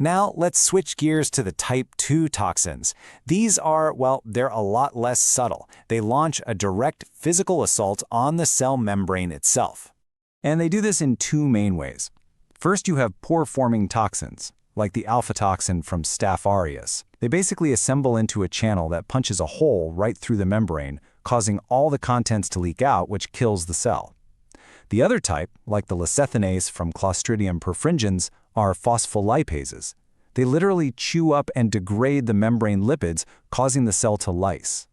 Now let's switch gears to the type 2 toxins. These are, well, they're a lot less subtle. They launch a direct physical assault on the cell membrane itself. And they do this in two main ways. First, you have pore-forming toxins, like the alpha toxin from Staph aureus. They basically assemble into a channel that punches a hole right through the membrane, causing all the contents to leak out, which kills the cell. The other type, like the lecithinase from Clostridium perfringens, are phospholipases. They literally chew up and degrade the membrane lipids, causing the cell to lyse.